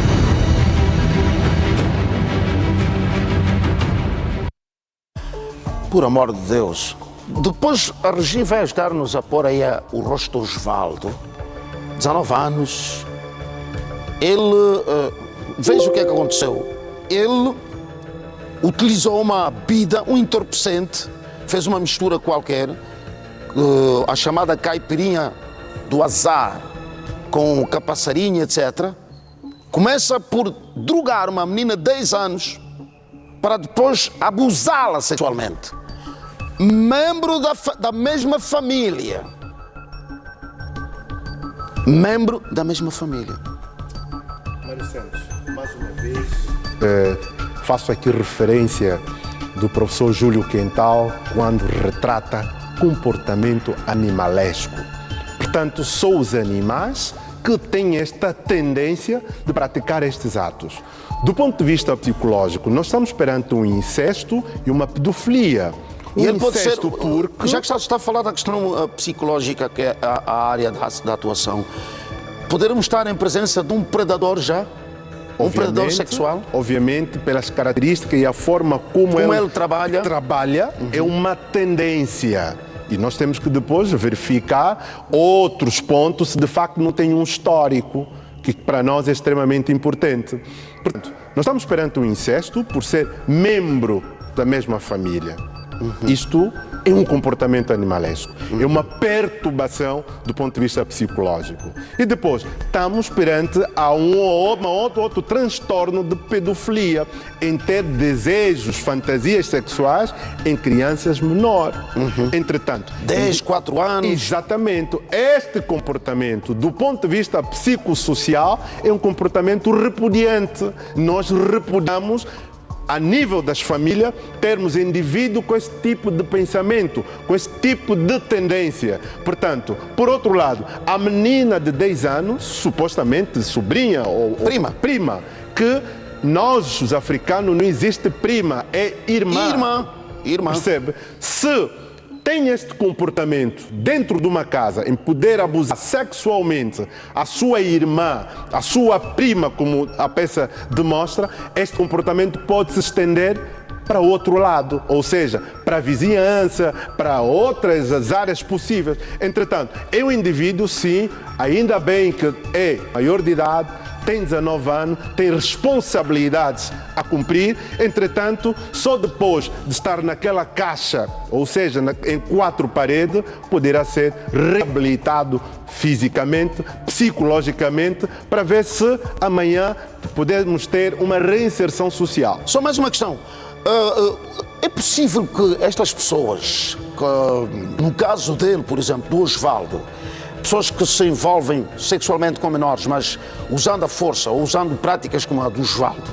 Por amor de Deus. Depois a Regi vai ajudar-nos a pôr aí o rosto do Osvaldo. 19 anos. Ele... veja o que é que aconteceu. Ele utilizou uma bebida, um entorpecente, fez uma mistura qualquer, a chamada caipirinha do azar, com capaçarinha, etc. Começa por drogar uma menina de 10 anos para depois abusá-la sexualmente. Membro da mesma família. Membro da mesma família. Mário Santos, mais uma vez, faço aqui referência do professor Júlio Quental quando retrata comportamento animalesco. Portanto, são os animais que têm esta tendência de praticar estes atos. Do ponto de vista psicológico, nós estamos perante um incesto e uma pedofilia. E ele pode ser, porque... já que está a falar da questão psicológica, que é a área da atuação, poderemos estar em presença de um predador já? Um predador sexual? Obviamente, pelas características e a forma como ele trabalha, é uma tendência. E nós temos que depois verificar outros pontos se de facto não tem um histórico, que para nós é extremamente importante. Portanto, nós estamos perante um incesto por ser membro da mesma família. Isto é um comportamento animalesco, é uma perturbação do ponto de vista psicológico. E depois, estamos perante a outro transtorno de pedofilia, em ter desejos, fantasias sexuais em crianças menores. Entretanto, 10, 4 anos. Exatamente. Este comportamento, do ponto de vista psicossocial, é um comportamento repudiante. Nós repudiamos, a nível das famílias, termos indivíduos com esse tipo de pensamento, com esse tipo de tendência. Portanto, por outro lado, a menina de 10 anos, supostamente sobrinha ou prima, que nós, os africanos, não existe prima, é irmã. Percebe? Se tem este comportamento dentro de uma casa, em poder abusar sexualmente a sua irmã, a sua prima, como a peça demonstra, este comportamento pode se estender para o outro lado, ou seja, para a vizinhança, para outras áreas possíveis. Entretanto, é um indivíduo, sim, ainda bem que é maior de idade, tem 19 anos, tem responsabilidades a cumprir, entretanto, só depois de estar naquela caixa, ou seja, em 4 paredes, poderá ser reabilitado fisicamente, psicologicamente, para ver se amanhã podemos ter uma reinserção social. Só mais uma questão. É possível que estas pessoas, que, no caso dele, por exemplo, do Osvaldo, pessoas que se envolvem sexualmente com menores, mas usando a força ou usando práticas como a do Osvaldo,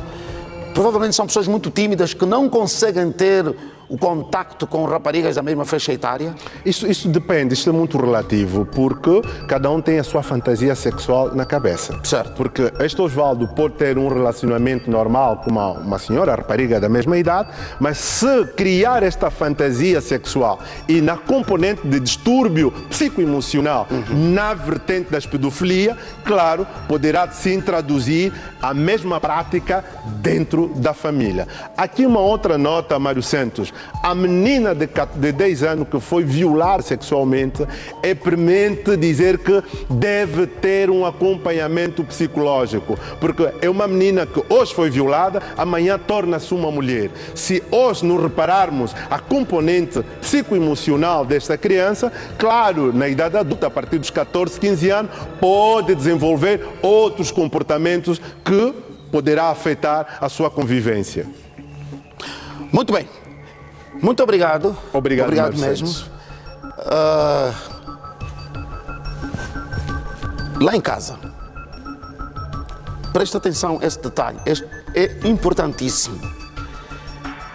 provavelmente são pessoas muito tímidas que não conseguem ter o contacto com raparigas da mesma faixa etária? Isso depende, isso é muito relativo, porque cada um tem a sua fantasia sexual na cabeça. Certo. Porque este Osvaldo pode ter um relacionamento normal com uma senhora, rapariga da mesma idade, mas se criar esta fantasia sexual e na componente de distúrbio psicoemocional, na vertente da pedofilia, claro, poderá sim traduzir a mesma prática dentro da família. Aqui uma outra nota, Mário Santos. A menina de 10 anos que foi violada sexualmente, é premente dizer que deve ter um acompanhamento psicológico, porque é uma menina que hoje foi violada, amanhã torna-se uma mulher. Se hoje não repararmos a componente psicoemocional desta criança, claro, na idade adulta, a partir dos 14, 15 anos, pode desenvolver outros comportamentos que poderá afetar a sua convivência. Muito bem. Muito obrigado. Obrigado mesmo. Lá em casa, presta atenção a esse detalhe. Este é importantíssimo.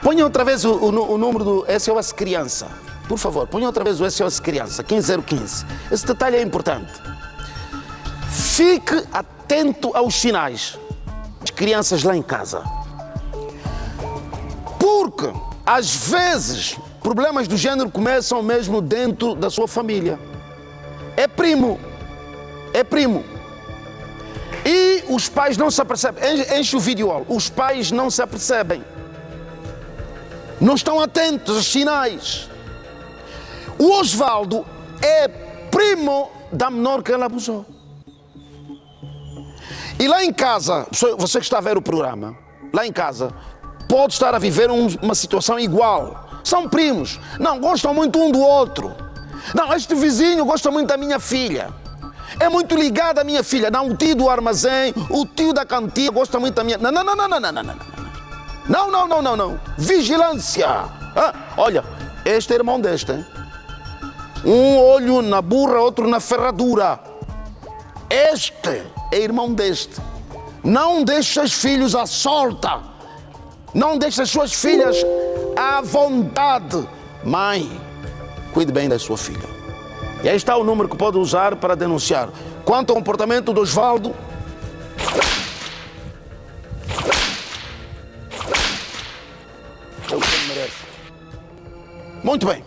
Ponha outra vez o número do SOS Criança. Por favor, ponha outra vez o SOS Criança, 15015. Esse detalhe é importante. Fique atento aos sinais das crianças lá em casa. Porque, às vezes, problemas do género começam mesmo dentro da sua família. É primo. E os pais não se apercebem. Enche o vídeo, os pais não se apercebem. Não estão atentos aos sinais. O Osvaldo é primo da menor que ela abusou. E lá em casa, você que está a ver o programa, lá em casa, pode estar a viver uma situação igual. São primos, não gostam muito um do outro. Não, este vizinho gosta muito da minha filha. É muito ligado à minha filha. Não, o tio do armazém, o tio da cantina gosta muito da minha... Não. Não. Vigilância. Olha, este é irmão deste, hein? Um olho na burra, outro na ferradura. Este é irmão deste. Não deixe seus filhos à solta. Não deixe as suas filhas à vontade. Mãe, cuide bem da sua filha. E aí está o número que pode usar para denunciar. Quanto ao comportamento do Osvaldo, muito bem.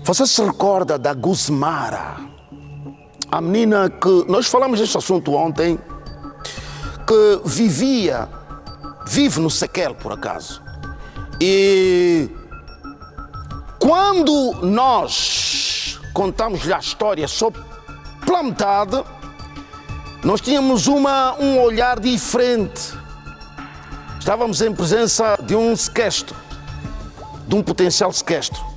Você se recorda da Gusmara, a menina que nós falamos deste assunto ontem, que vive no Sequel, por acaso. E quando nós contamos-lhe a história só pela metade, nós tínhamos um olhar diferente. Estávamos em presença de um sequestro, de um potencial sequestro.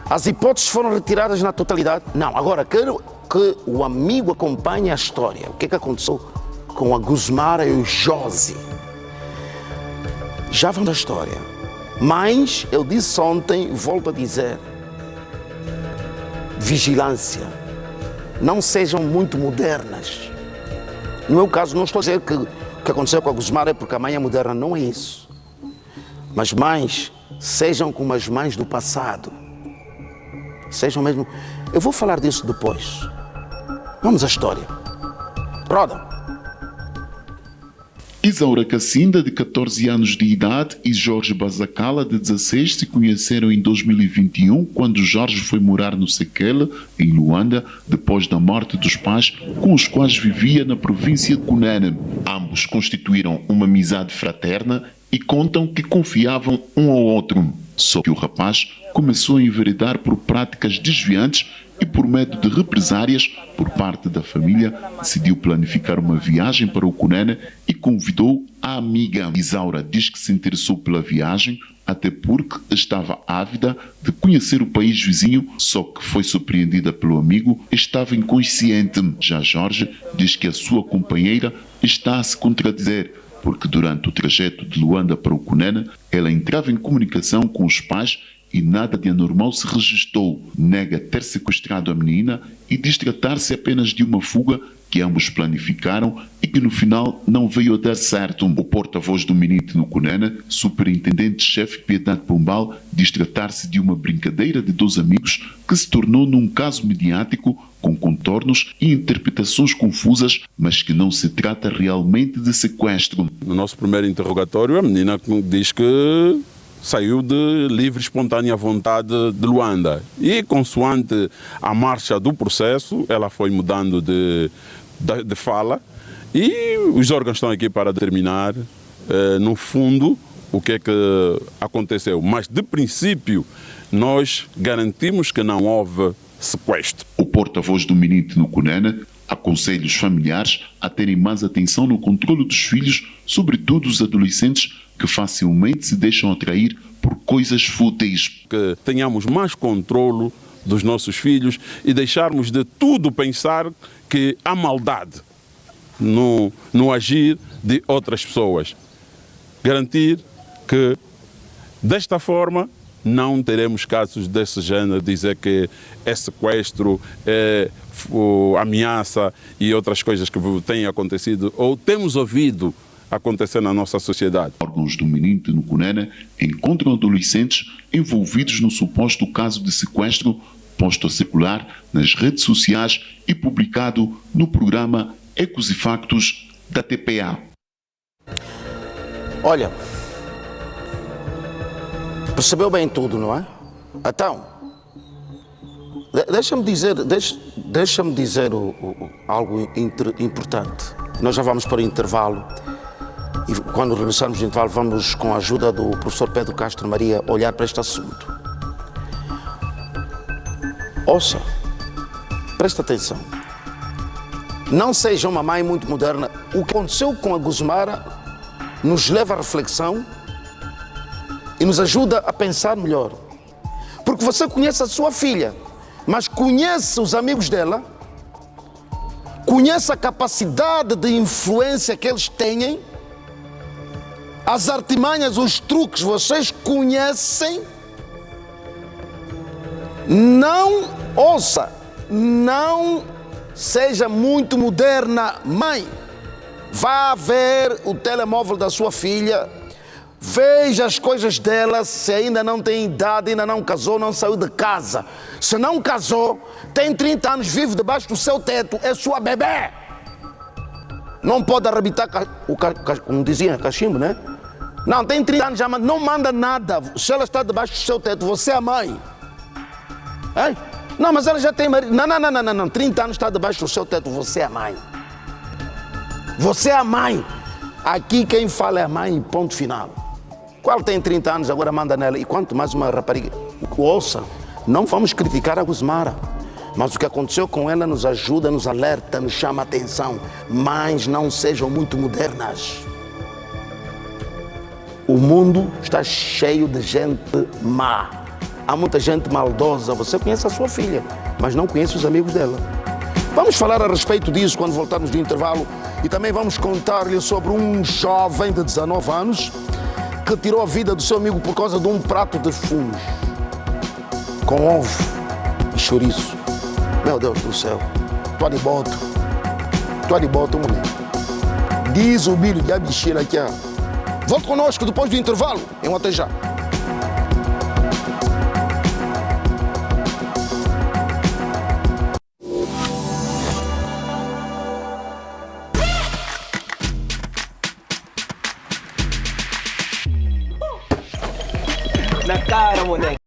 As hipóteses foram retiradas na totalidade? Não. Agora, quero que o amigo acompanhe a história. O que é que aconteceu com a Gusmara e o Josi? Já vamos à história. Mas, eu disse ontem, volto a dizer, vigilância. Não sejam muito modernas. No meu caso, não estou a dizer que o que aconteceu com a Gusmara é porque a mãe é moderna. Não é isso. Mas mães, sejam como as mães do passado. Sejam mesmo... Eu vou falar disso depois. Vamos à história. Roda. Isaura Cacinda, de 14 anos de idade, e Jorge Bazacala, de 16, se conheceram em 2021, quando Jorge foi morar no Sequel, em Luanda, depois da morte dos pais, com os quais vivia na província de Cunene. Ambos constituíram uma amizade fraterna e contam que confiavam um ao outro. Só que o rapaz começou a enveredar por práticas desviantes e, por medo de represárias por parte da família, decidiu planificar uma viagem para o Cunene e convidou a amiga. Isaura diz que se interessou pela viagem, até porque estava ávida de conhecer o país vizinho, só que foi surpreendida pelo amigo e estava inconsciente. Já Jorge diz que a sua companheira está a se contradizer, porque durante o trajeto de Luanda para o Cunene, ela entrava em comunicação com os pais e nada de anormal se registrou. Nega ter sequestrado a menina e diz tratar-se apenas de uma fuga que ambos planificaram e que no final não veio a dar certo. O porta-voz do Minite no Cunene, superintendente-chefe Piedade Pombal, diz tratar-se de uma brincadeira de dois amigos que se tornou num caso mediático com contornos e interpretações confusas, mas que não se trata realmente de sequestro. No nosso primeiro interrogatório, a menina diz que saiu de livre e espontânea vontade de Luanda. E, consoante a marcha do processo, ela foi mudando de fala e os órgãos estão aqui para determinar, no fundo, o que é que aconteceu. Mas, de princípio, nós garantimos que não houve sequestro. O porta-voz do Minite no Cunene aconselha os familiares a terem mais atenção no controle dos filhos, sobretudo os adolescentes que facilmente se deixam atrair por coisas fúteis. Que tenhamos mais controle dos nossos filhos e deixarmos de tudo pensar que há maldade no agir de outras pessoas. Garantir que, desta forma, não teremos casos desse género, dizer que é sequestro, é ameaça e outras coisas que têm acontecido ou temos ouvido acontecer na nossa sociedade. Órgãos do Mininte no Cunene encontram adolescentes envolvidos no suposto caso de sequestro posto a circular nas redes sociais e publicado no programa Ecos e Factos da TPA. Olha, percebeu bem tudo, não é? Então, deixa-me dizer algo importante. Nós já vamos para o intervalo e quando regressarmos do intervalo vamos, com a ajuda do professor Pedro Castro Maria, olhar para este assunto. Ouça, presta atenção. Não seja uma mãe muito moderna. O que aconteceu com a Guzmara nos leva à reflexão e nos ajuda a pensar melhor. Porque você conhece a sua filha, mas conhece os amigos dela, conhece a capacidade de influência que eles têm, as artimanhas, os truques, vocês conhecem. Não, ouça, não seja muito moderna, mãe. Vá ver o telemóvel da sua filha, veja as coisas dela, se ainda não tem idade, ainda não casou, não saiu de casa. Se não casou, tem 30 anos, vive debaixo do seu teto, é sua bebê. Não pode arrebitar, como dizia, cachimbo, né? Não, tem 30 anos, já não manda nada. Se ela está debaixo do seu teto, você é a mãe. É? Não, mas ela já tem marido. Não. 30 anos está debaixo do seu teto, você é a mãe. Você é a mãe. Aqui quem fala é a mãe, ponto final. Qual tem 30 anos, agora manda nela. E quanto mais uma rapariga. Ouça, não vamos criticar a Guzmara. Mas o que aconteceu com ela nos ajuda, nos alerta, nos chama a atenção. Mães não sejam muito modernas. O mundo está cheio de gente má. Há muita gente maldosa. Você conhece a sua filha, mas não conhece os amigos dela. Vamos falar a respeito disso quando voltarmos do intervalo. E também vamos contar-lhe sobre um jovem de 19 anos que tirou a vida do seu amigo por causa de um prato de fungos com ovo e chouriço. Meu Deus do céu. Tô de boto, mulher. Diz o bilho de abicheira aqui. Volte conosco depois do intervalo. Eu até já. Na cara, moleque.